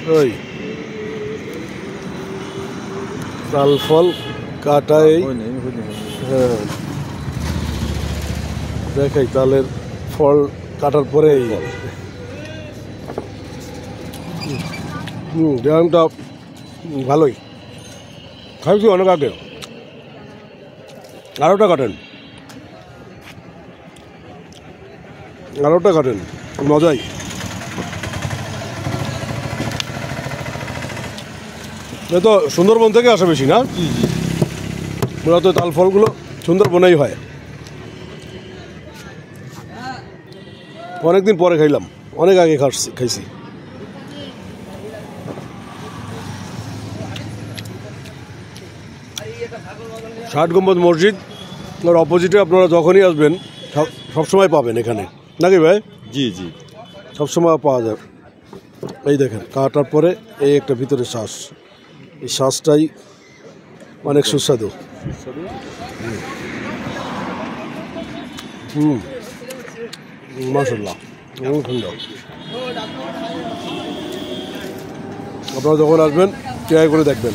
ওই তাল ফল কাটাই। হ্যাঁ দেখাই তালের ফল কাটার পরে ড্রামটা ভালোই খাইছি অনেক আগে। আরোটা কাটেন মজাই। এ তো সুন্দরবন থেকে আসে বেশি না? মূলত তাল ফলগুলো সুন্দরবনেই হয়। অনেকদিন পরে খাইলাম, অনেক আগে খাইছি। ষাট গম্বুজ মসজিদ ওর অপোজিটে আপনারা যখনই আসবেন সবসময় পাবেন এখানে, নাকি ভাই? জি জি, সবসময় পাওয়া যায়। এই দেখেন কাটার পরে এই একটা ভিতরে শ্বাস, এই শ্বাসটাই অনেক সুস্বাদু। মাশাআল্লাহ সুন্দর। আপনারা যখন আসবেন ট্রাই করে দেখবেন।